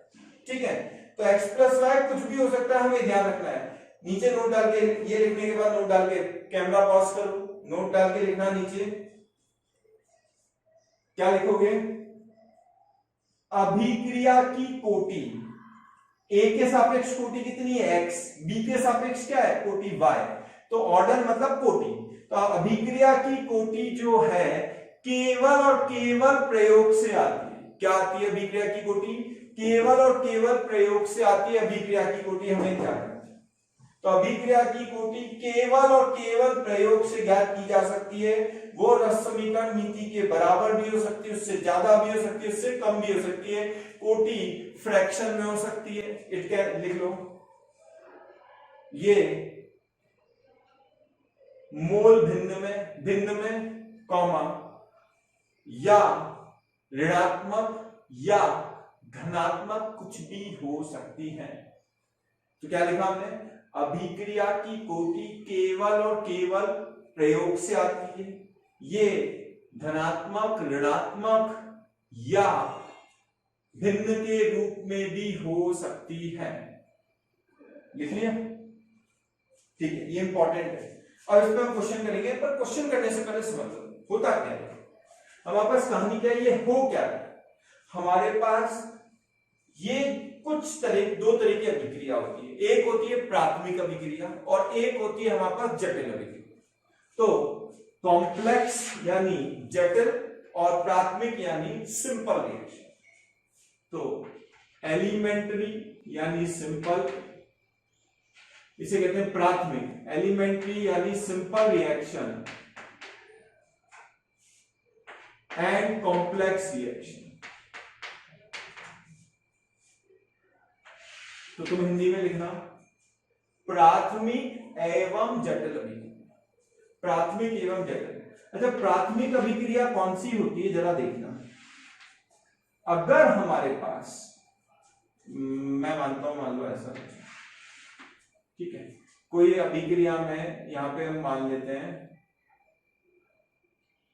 ठीक है, तो x प्लस वाई कुछ भी हो सकता है, हमें ध्यान रखना है। नीचे नोट डाल के, ये लिखने के बाद नोट डाल के कैमरा पॉज करो, नोट डाल के लिखना। नीचे क्या लिखोगे? अभिक्रिया की कोटि, a के सापेक्ष कोटि कितनी है x, b के सापेक्ष क्या है कोटि y, तो ऑर्डर मतलब कोटि। तो अभिक्रिया की कोटि जो है केवल और केवल प्रयोग से आती है। क्या आती है अभिक्रिया की कोटि? केवल और केवल प्रयोग से आती है अभिक्रिया की कोटि, हमें ध्यान रखना। तो अभिक्रिया की कोटि केवल और केवल प्रयोग से ज्ञात की जा सकती है। वो रस समीकरण नीति के बराबर भी हो सकती है, उससे ज्यादा भी हो सकती है, उससे कम भी हो सकती है। कोटि फ्रैक्शन में हो सकती है, इट कैन, लिख लो ये मोल भिन्न में कॉमा, या ऋणात्मक या धनात्मक कुछ भी हो सकती है। तो क्या लिखा हमने? अभिक्रिया की कोटि केवल और केवल प्रयोग से आती है, ये धनात्मक, ऋणात्मक या भिन्न के रूप में भी हो सकती है। लिख लिया? ठीक है, ये इंपॉर्टेंट है और इस पर हम क्वेश्चन करेंगे, पर क्वेश्चन करने से पहले समझ लो होता क्या है। हमारे पास कहानी क्या है, ये हो क्या है। हमारे पास ये कुछ दो तरह की अभिक्रिया होती है। एक होती है प्राथमिक अभिक्रिया और एक होती है हमारे पास जटिल अभिक्रिया। तो कॉम्प्लेक्स यानी जटिल और प्राथमिक यानी सिंपल रिएक्शन। तो एलिमेंट्री यानी सिंपल, इसे कहते हैं प्राथमिक। एलिमेंट्री यानी simple reaction and complex reaction. तो तुम हिंदी में लिखना प्राथमिक एवं जटिल अभिक्रिया, प्राथमिक एवं जटिल। अच्छा, प्राथमिक अभिक्रिया कौन सी होती है जरा देखना। अगर हमारे पास, मैं मानता हूं, मान लो ऐसा, ठीक है, कोई अभिक्रिया में यहां पे हम मान लेते हैं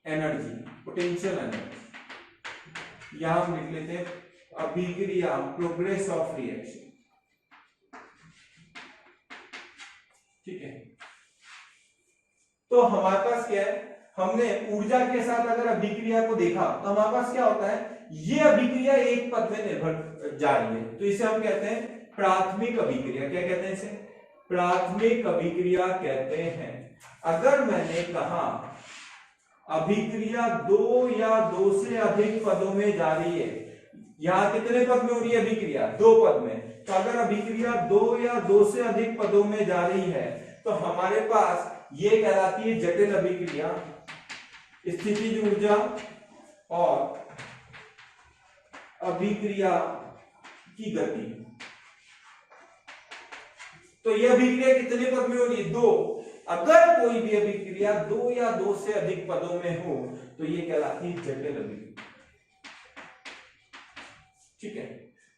एनर्जी, पोटेंशियल एनर्जी, यहां हम लिख लेते हैं अभिक्रिया प्रोग्रेस ऑफ रिएक्शन। ठीक है, तो हमारे पास क्या है, हमने ऊर्जा के साथ अगर अभिक्रिया को देखा तो हमारे पास क्या होता है, ये अभिक्रिया एक पद में निर्भर जा रही है, तो इसे हम कहते हैं प्राथमिक अभिक्रिया। क्या कहते हैं इसे? प्राथमिक अभिक्रिया कहते हैं। अगर मैंने कहा अभिक्रिया दो या दो से अधिक पदों में जा रही है, यहां कितने पद में हो रही है अभिक्रिया? दो पद में। तो अगर अभिक्रिया दो या दो से अधिक पदों में जा रही है तो हमारे पास ये कहलाती है जटिल अभिक्रिया। स्थितिज ऊर्जा और अभिक्रिया की गति, तो ये अभिक्रिया कितने पद में हो रही है? दो। अगर कोई भी अभिक्रिया दो या दो से अधिक पदों में हो तो ये कहलाती है जटिल अभिक्रिया। ठीक है,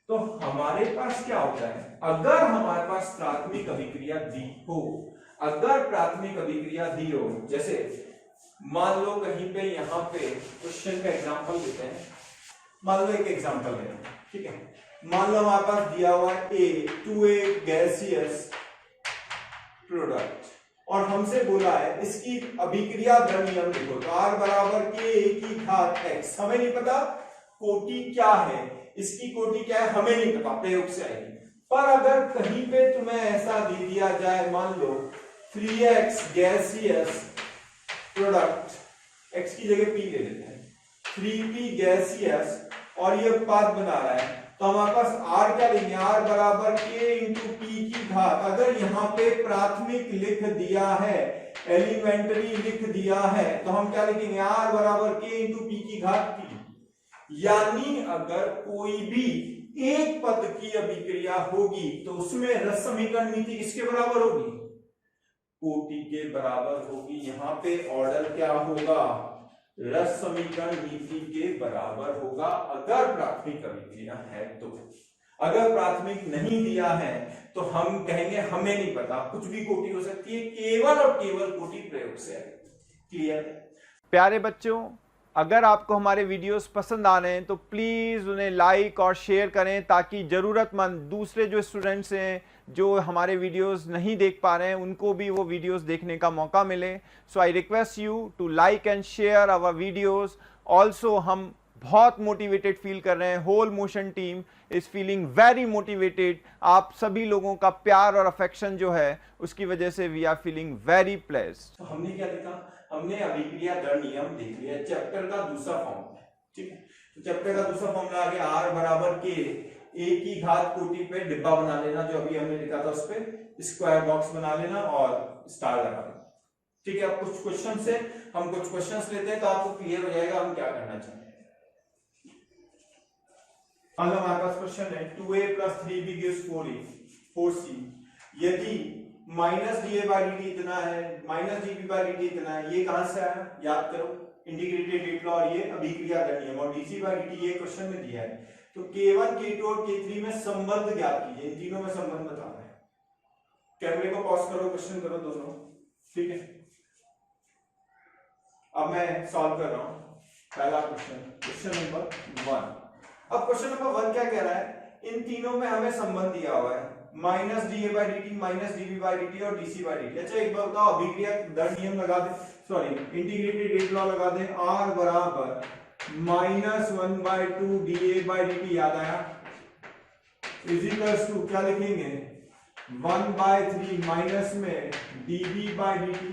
तो हमारे पास क्या होता है, अगर हमारे पास प्राथमिक अभिक्रिया दी हो, अगर प्राथमिक अभिक्रिया दी हो, जैसे मान लो कहीं पे यहां पे क्वेश्चन का एग्जांपल देते हैं, मान लो एक एग्जांपल ले, ठीक है, मान लो हमारे पास दिया हुआ है ए टू ए गैसियस प्रोडक्ट और हमसे बोला है इसकी अभिक्रिया दर नियम लिखो। तो R बराबर के की घात x, हमें नहीं पता कोटि क्या है, इसकी कोटि क्या है हमें नहीं पता, प्रयोग से आएगी। पर अगर कहीं पे तुम्हें ऐसा दे दिया जाए, मान लो 3x गैसियस प्रोडक्ट, x की जगह p ले लेते हैं, 3p गैसियस, और ये उत्पाद बना रहा है, तो हमारे पास r क्या लेंगे, r बराबर k इंटू पी की घात। अगर यहाँ पे प्राथमिक लिख दिया है, एलिमेंट्री लिख दिया है, तो हम क्या लिखेंगे, r बराबर k इंटू पी की घात p। यानी अगर कोई भी एक पद की अभिक्रिया होगी तो उसमें रस समीकरण नीति किसके बराबर होगी, कोटि के बराबर होगी। यहाँ पे ऑर्डर क्या होगा, रस समीकरण नीति के बराबर होगा अगर प्राथमिक अभिक्रिया है तो। अगर प्राथमिक नहीं दिया है तो हम कहेंगे हमें नहीं पता, कुछ भी कोटि हो सकती है, केवल और केवल कोटि प्रयोग से। क्लियर? प्यारे बच्चों, अगर आपको हमारे वीडियोस पसंद आ रहे हैं तो प्लीज़ उन्हें लाइक और शेयर करें, ताकि ज़रूरतमंद दूसरे जो स्टूडेंट्स हैं जो हमारे वीडियोस नहीं देख पा रहे हैं उनको भी वो वीडियोस देखने का मौका मिले। So I request you to like and share our videos. Also हम बहुत मोटिवेटेड फील कर रहे हैं, whole motion team is feeling very motivated. आप सभी लोगों का प्यार और अफेक्शन जो है उसकी वजह से we are feeling very placed. तो हमने क्या देखा, हमने अभिक्रिया दर नियम देख लिया, चैप्टर का दूसरा फॉर्म, ठीक है। तो चैप्टर का दूसरा फॉर्मूला आ गया r बराबर k, a की घात कोटि पे डिब्बा बना लेना, जो अभी हमने लिखा था उस पे स्क्वायर बॉक्स बना लेना और स्टार लगा देना, ठीक है। अब कुछ क्वेश्चन से हम कुछ क्वेश्चंस लेते हैं तो आपको क्लियर हो जाएगा हम क्या करना चाहते हैं। हमारे पास क्वेश्चन है 2a plus 3b gives 4c। यदि minus D A by D T इतना है, minus D B by D T इतना है, ये कहां से आया, याद करो, इंटीग्रेटेड रेट लॉ और ये अभिक्रिया दर नियम, और डीसी बाई डी टी ये क्वेश्चन में दिया है। तो K1 K2 और K3 में संबंध ज्ञात कीजिए, इन तीनों में संबंध बताना है। कैमरे को पॉज करो, क्वेश्चन करो दोनों, ठीक है। अब मैं सॉल्व कर रहा हूं पहला क्वेश्चन, क्वेश्चन नंबर 1। अब क्वेश्चन नंबर 1 क्या कह रहा है, इन तीनों में हमें संबंध दिया हुआ है, minus D A by D T, minus D B by D T और डीसी बाई डी टी। अच्छा एक बार बताओ, अभिक्रिया दर नियम लगा दे, सॉरी इंटीग्रेटेड रेट लॉ लगा दे, r बराबर -1/2 D A by D T, याद आया, इज इक्वल्स टू क्या लिखेंगे, 1/3 माइनस में dB बाई डी टी,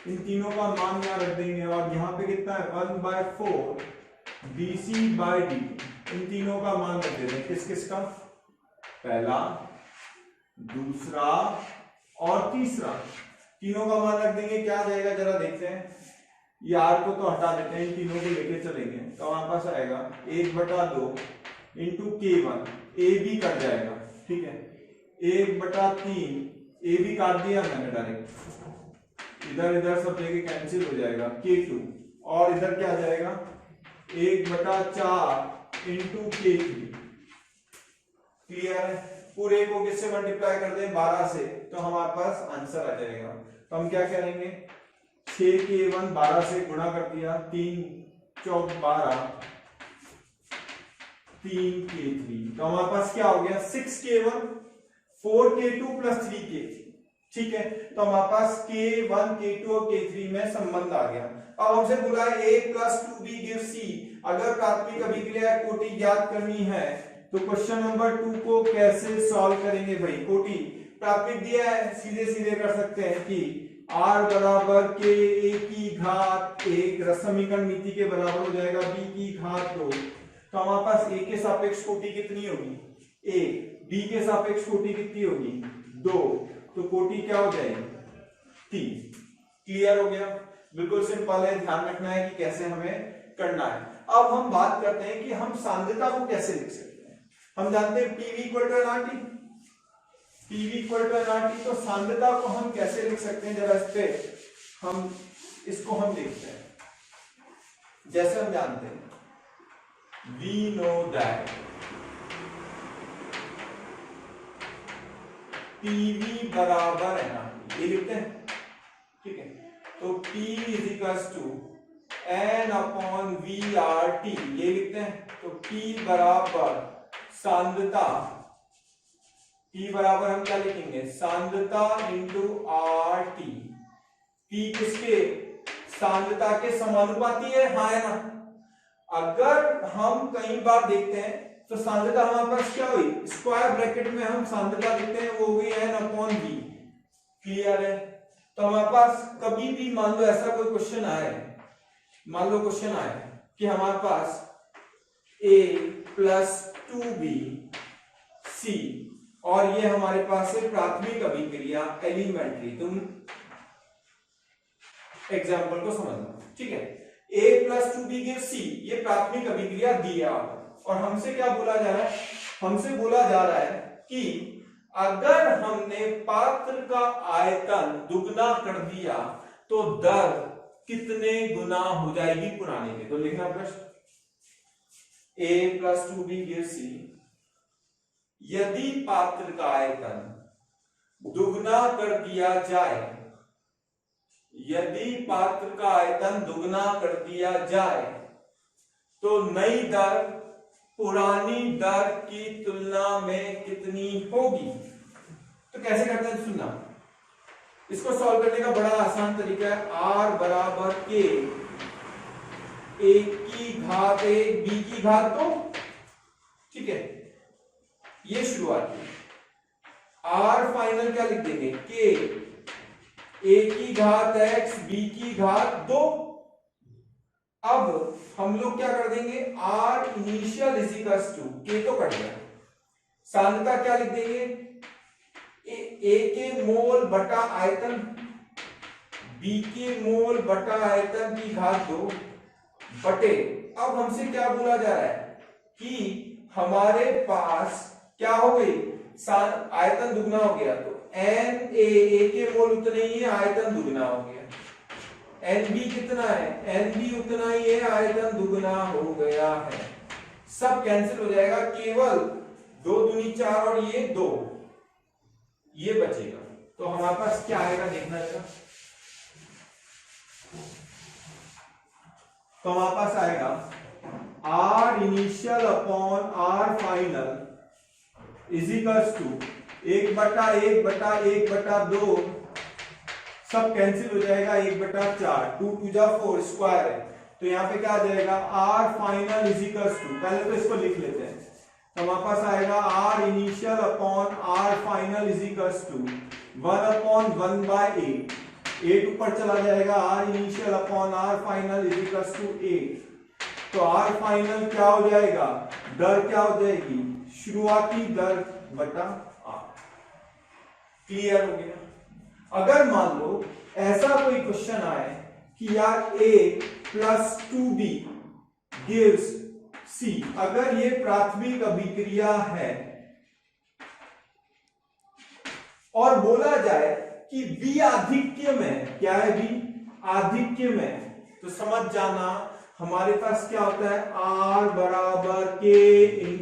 इन तीनों का मान यहाँ रख देंगे, और यहाँ पे कितना है 1/4 dC बाई डी टी, इन तीनों का मान रख देते हैं, किस किस का, पहला, दूसरा और तीसरा, तीनों का मान रख देंगे। क्या आ जाएगा जरा देखते हैं, ये r को तो हटा देते हैं, इन तीनों को लेके चलेंगे, तो हमारे पास आएगा 1/2 इंटू K1, a भी कट जाएगा, ठीक है, 1/3, a भी काट दिया मैंने डायरेक्ट, इधर इधर सब जगह कैंसिल हो जाएगा, K2, और इधर क्या आ जाएगा 1/4 इंटू K3। क्लियर है? पूरे को किससे मल्टीप्लाई कर दें, 12 से, तो हमारे पास आंसर आ जाएगा। तो हम क्या करेंगे, 6K1 12 से गुणा कर दिया, 3 चौक 12, 3K3, तो हमारे पास क्या हो गया 6K1 4K2 प्लस 3K3, ठीक है। तो हमारे पास K1 K2 और K3 में संबंध आ गया। अब हमसे बोला है a plus 2b gives c, अगर प्राथमिक अभिक्रिया कोटि ज्ञात करनी है तो क्वेश्चन नंबर 2 को कैसे सॉल्व करेंगे भाई। कोटि प्राथमिक दिया है, सीधे सीधे कर सकते हैं कि r बराबर k a की घात 1 रस समीकरण नीति के बराबर हो जाएगा b की घात 2। तो हमारे पास a के सापेक्ष कोटि कितनी होगी 1, b के सापेक्ष कोटि कितनी होगी 2, तो कोटि क्या हो जाएगी 3। क्लियर हो गया? बिल्कुल सिंपल है, ध्यान रखना है कि कैसे हमें करना है। अब हम बात करते हैं कि हम सांद्रता को कैसे लिख सकते हैं। हम जानते हैं PV equal to nRT, PV equal to nRT, तो सांद्रता को हम कैसे लिख सकते हैं, जरा इस पे इसको हम देखते हैं। जैसे हम जानते हैं we know that PV बराबर nRT, ये लिखते हैं, ठीक है। तो P is equals to N upon VRT, ये लिखते हैं। तो P बराबर सांद्रता, P बराबर हम क्या लिखेंगे सांद्रता इंटू RT। P किसके, सांद्रता के समानुपाती है, हाँ है ना। अगर हम कई बार देखते हैं तो सांद्रता हमारे पास क्या हुई, स्क्वायर ब्रैकेट में हम सांद्रता लिखते हैं, वो हुई N अपॉन V। क्लियर है? तो हमारे पास कभी भी मान लो ऐसा कोई क्वेश्चन आए, मान लो क्वेश्चन आए कि हमारे पास A प्लस 2BC और ये हमारे पास है प्राथमिक अभिक्रिया एलिमेंट्री। तुम एग्जाम्पल को समझना, ठीक है। A + 2B = C, ये प्राथमिक अभिक्रिया दिया और हमसे क्या बोला जा रहा है? हमसे बोला जा रहा है कि अगर हमने पात्र का आयतन दुगना कर दिया तो दर कितने गुना हो जाएगी पुराने के। तो लिखना प्रश्न, A + 2B = C, यदि पात्र का आयतन दुगना कर दिया जाए, यदि पात्र का आयतन दुगना कर दिया जाए तो नई दर पुरानी दर की तुलना में कितनी होगी। तो कैसे करते हैं सुनना, इसको सॉल्व करने का बड़ा आसान तरीका है। R = K, A की घात 1 B की घात 2, ठीक है, ये शुरुआत है। R फाइनल क्या लिख देंगे? K A की घात x B की घात 2। अब हम लोग क्या कर देंगे? R इनिशियल = K तो कट गया, सांद्रता क्या लिख देंगे? A के मोल बटा आयतन B के मोल बटा आयतन की घात 2 बटे। अब हमसे क्या बोला जा रहा है कि हमारे पास क्या हो गई? आयतन दुगना हो गया तो A के मोल उतने ही है, आयतन दुगना हो गया। NB कितना है? NB उतना ही है, आयतन दुगना हो गया है। सब कैंसिल हो जाएगा, केवल 2 दूनी 4 और ये 2 ये बचेगा। तो हमारे पास क्या आएगा देखना है। तो हमारे पास आएगा R initial upon R final = 1/1/1/2, सब कैंसिल हो जाएगा, 1/4, 2 × 2 4 स्क्वायर है। तो यहां पे क्या आ जाएगा? R फाइनल = पहले तो इसको लिख लेते हैं। तो हमारे पास आएगा R initial upon R final = 1/1/8, 8 ऊपर चला जाएगा, R initial upon R final = 8। तो R फाइनल क्या हो जाएगा? दर क्या हो जाएगी? शुरुआती दर बटा R। क्लियर हो गया? अगर मान लो ऐसा कोई क्वेश्चन आए कि यार A + 2B = C, अगर ये प्राथमिक अभिक्रिया है और बोला जाए कि B आधिक्य में, क्या है? B आधिक्य में, तो समझ जाना हमारे पास क्या होता है? R = K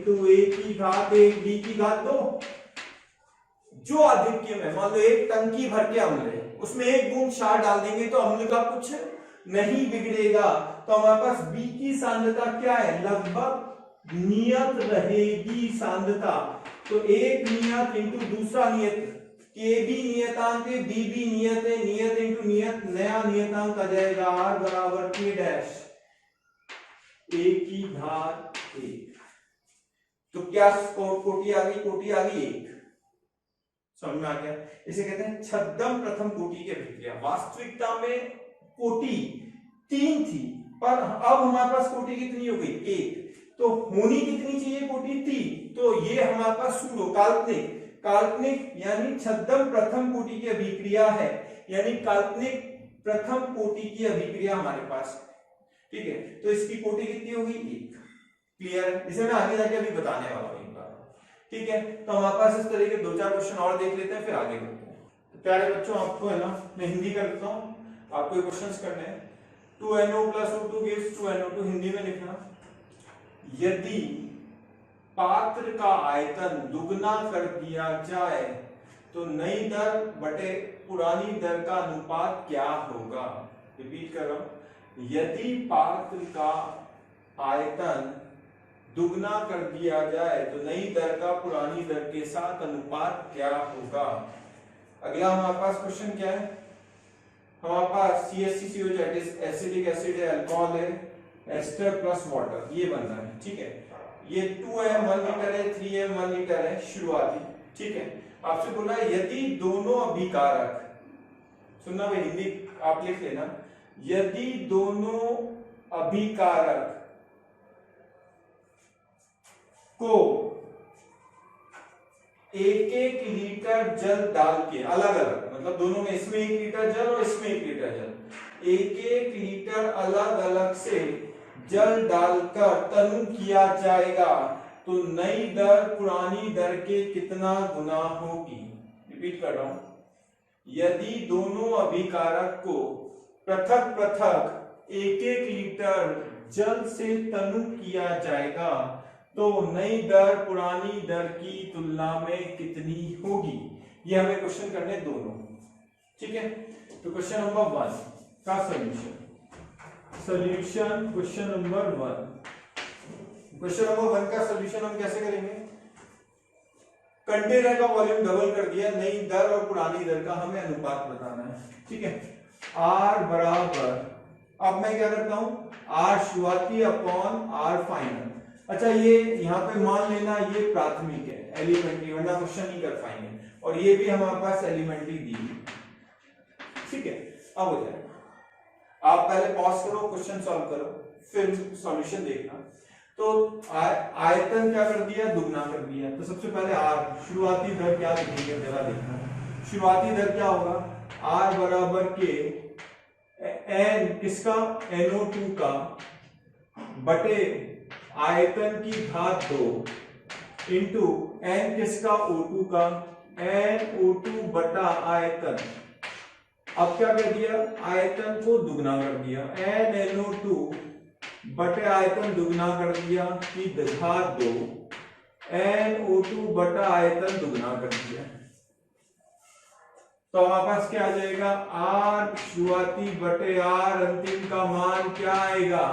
× A की घात 1 B की घात 2। जो आधिक्य में, मान लो एक टंकी भर के अम्ल है, उसमें 1 बूंद क्षार डाल देंगे तो अम्ल का कुछ नहीं बिगड़ेगा। तो हमारे पास B की सांद्रता क्या है? लगभग नियत रहेगी सांद्रता। तो एक नियत इंटू दूसरा नियत, K भी नियतांक है, B भी नियत है, नियत इंटू नियत, नया नियतांक आ जाएगा R = K' A की घात 1। तो क्या कोटि आ गई? कोटि आ गई 1। समझ में आ गया? इसे कहते हैं छद्म प्रथम कोटि की अभिक्रिया। वास्तविकता में कोटि 3 थी, पर अब हमारे पास कोटि कितनी हो गई? 1। तो होनी कितनी चाहिए? कोटि 3। तो ये हमारे पास सूडो काल्पनिक, काल्पनिक यानी छद्म प्रथम कोटि की अभिक्रिया है, यानी काल्पनिक प्रथम कोटि की अभिक्रिया हमारे पास, ठीक है। तो इसकी कोटि कितनी होगी? 1। क्लियर है? इसे मैं आगे जाके अभी बताने वाला हूं, ठीक है। तो हमारे पास इस तरह के 2-4 क्वेश्चन और देख लेते हैं, फिर आगे बढ़ते हैं। तो प्यारे बच्चों, आपको है ना, मैं हिंदी कर देता हूं, आपको ये क्वेश्चंस करने हैं। 2NO + O2 = 2NO2, हिंदी में लिखना। यदि पात्र का आयतन दुगना कर दिया जाए तो नई दर बटे पुरानी दर का अनुपात क्या होगा? रिपीट कर रहा हूं, यदि पात्र का आयतन दुगना कर दिया जाए तो नई दर का पुरानी दर के साथ अनुपात क्या होगा? अगला हमारे पास क्वेश्चन क्या है? हमारे पास CH3COH एसिडिक एसिड है, अल्कोहल है, एस्टर प्लस वाटर, ये बन रहा है, ठीक है। ये 2m 1 लीटर है, 3m 1 लीटर है शुरुआती, ठीक है। आपसे बोला है यदि दोनों अभिकारक, सुनना भाई, हिंदी आप लिख लेना, यदि दोनों अभिकारक को 1-1 लीटर जल डाल के, अलग अलग, मतलब दोनों में, इसमें 1 लीटर जल और इसमें 1 लीटर जल, 1-1 लीटर अलग अलग से जल डालकर तनु किया जाएगा तो नई दर पुरानी दर के कितना गुना होगी। रिपीट कर रहा हूं, यदि दोनों अभिकारक को पृथक पृथक 1-1 लीटर जल से तनु किया जाएगा तो नई दर पुरानी दर की तुलना में कितनी होगी। ये हमें क्वेश्चन करने दोनों, ठीक है। तो क्वेश्चन नंबर 1 का सॉल्यूशन क्वेश्चन नंबर 1 का सॉल्यूशन हम कैसे करेंगे। कंटेनर का वॉल्यूम डबल कर दिया, नई दर और पुरानी दर का हमें अनुपात बताना है, ठीक है। R बराबर, अब मैं क्या करता हूं, R शुरुआती अपॉन R फाइनल। अच्छा, ये यहाँ पे मान लेना ये प्राथमिक है, एलिमेंट्री, वरना क्वेश्चन नहीं कर पाएंगे, और ये भी हमारे पास एलिमेंट्री दी, ठीक है। अब हो जाएगा, आप पहले पॉज करो, क्वेश्चन सॉल्व करो, फिर सॉल्यूशन देखना। तो आयतन क्या कर दिया, दुगना कर दिया। तो सबसे पहले R शुरुआती दर क्या लिखेंगे, जरा देखना। शुरुआती दर क्या होगा, R बराबर के n किसका, NO2 का बटे आयतन की घात 2 इंटू n किसका, O2 का, NO2 बटा आयतन। अब क्या कर दिया, आयतन को दुगना कर दिया, NNO2 बटे आयतन दुगना कर दिया कि घात 2, NO2 बटा आयतन दुगना कर दिया। तो हमारे पास क्या आ जाएगा, R शुरुआती बटे R अंतिम का मान क्या आएगा,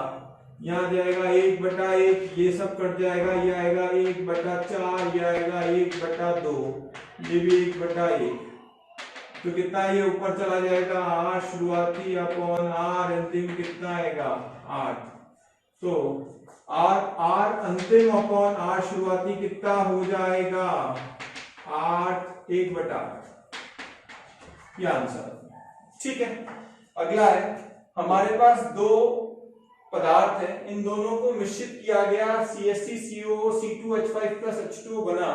यहाँ जाएगा 1/1, ये सब कट जाएगा, ये आएगा 1/4, ये आएगा 1/2, ये भी 1/1। तो कितना ये ऊपर चला जाएगा, R शुरुआती अपॉन R अंतिम कितना आएगा, 8। तो R अंतिम अपॉन R शुरुआती कितना हो जाएगा, 8, 1/8। ये आंसर, ठीक है। अगला है, हमारे पास दो पदार्थ है, इन दोनों को मिश्रित किया गया CH3CO C2H5+H2O बना।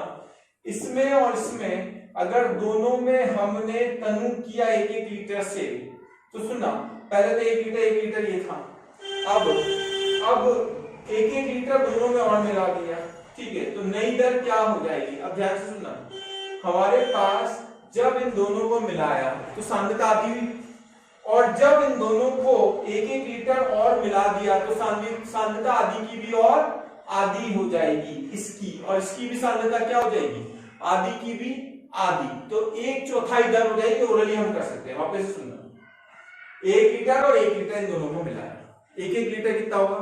इसमें और इसमें अगर दोनों में हमने तनु किया 1-1 लीटर से, तो सुनना, पहले तो 1 लीटर ये था, अब 1-1 लीटर दोनों में और मिला दिया, ठीक है। तो नई दर क्या हो जाएगी, अब ध्यान से सुनना, हमारे पास जब इन दोनों को मिलाया तो सांद्रता आधी हुई, और जब इन दोनों को 1-1 लीटर और मिला दिया तो सांद्रता आधी की भी और आधी हो जाएगी, इसकी और इसकी भी सांद्रता क्या हो जाएगी, आधी की भी आधी। तो 1/4 दर हो जाएगी, ओरली हम कर सकते हैं। वापस से सुनना, 1 लीटर और 1 लीटर इन दोनों को मिलाया, 1-1 लीटर कितना होगा,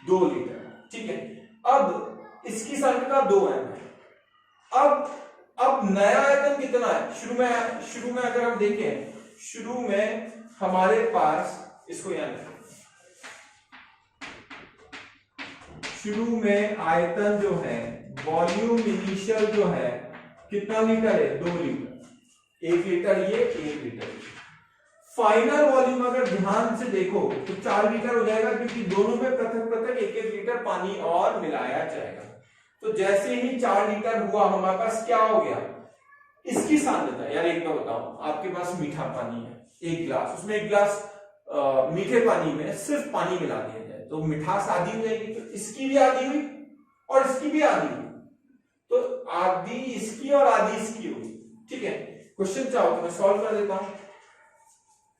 2 लीटर, ठीक है। अब इसकी सांद्रता 2 है। अब नया आयतन कितना है, शुरू में अगर हम देखें, शुरू में हमारे पास, इसको याद रखें, शुरू में आयतन जो है, वॉल्यूम इनिशियल जो है कितना लीटर है, 2 लीटर, 1 लीटर ये, 1 लीटर। फाइनल वॉल्यूम अगर ध्यान से देखो तो 4 लीटर हो जाएगा, क्योंकि दोनों में पृथक पृथक 1-1 लीटर पानी और मिलाया जाएगा। तो जैसे ही 4 लीटर हुआ, हमारे पास क्या हो गया, इसकी सांद्रता, यार एक तो बताओ, आपके पास मीठा पानी है 1 गिलास, उसमें 1 गिलास मीठे पानी में सिर्फ पानी मिला दिया जाए तो मिठास आधी हो जाएगी, तो इसकी भी आधी हुई और इसकी भी आधी हुई, तो आधी इसकी और आधी इसकी होगी, ठीक है। क्वेश्चन चाहो तो मैं सॉल्व कर देता हूं,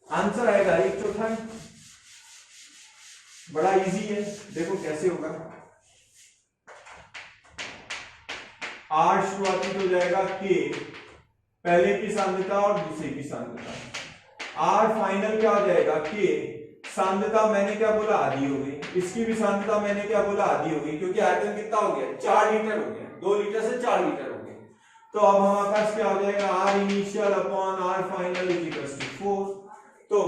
आंसर आएगा 1/4। बड़ा इजी है, देखो कैसे होगा। R शुरुआती हो जाएगा K, पहले की सांद्रता और दूसरे की सांद्रता। R फाइनल क्या हो जाएगा, K सांद्रता मैंने क्या बोला, आधी हो गई, इसकी भी सांद्रता मैंने क्या बोला, आधी हो गई, क्योंकि आयतन कितना हो गया, 4 लीटर हो गया, 2 लीटर से 4 लीटर हो गया। तो अब हमारे पास क्या हो जाएगा, R initial upon R final is equal to 4। तो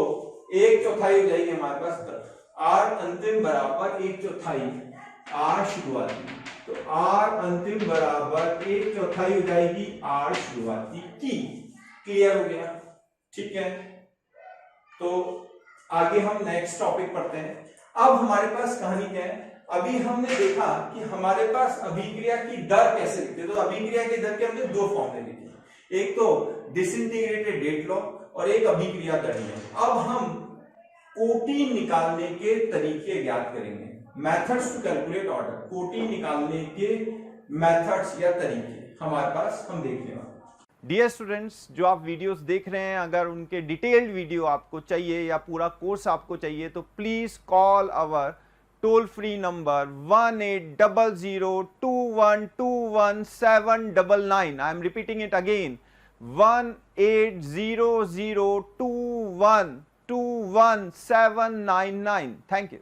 1/4 हो जाएगी हमारे पास, R अंतिम बराबर 1/4 R शुरुआती, तो R अंतिम बराबर 1/4 हो जाएगी R शुरुआती की। क्लियर हो गया, ठीक है। तो आगे हम नेक्स्ट टॉपिक पढ़ते हैं। अब हमारे पास कहानी क्या है, अभी हमने देखा कि हमारे पास अभिक्रिया की दर कैसे लिखते हैं। तो अभिक्रिया की दर के हमने दो फॉर्मूले लिखे, एक तो डिसइंटीग्रेटेड रेट लॉ और एक अभिक्रिया दर नियम। अब हम कोटि निकालने के तरीके ज्ञात करेंगे, मेथड्स टू कैलकुलेट ऑर्डर। कोटि निकालने के मेथड्स या तरीके हमारे पास हम देखने वाले। डियर स्टूडेंट्स, जो आप वीडियोस देख रहे हैं, अगर उनके डिटेल्ड वीडियो आपको चाहिए या पूरा कोर्स आपको चाहिए तो please call our toll free number 180021217999। I am repeating it again, 180021217999। Thank you.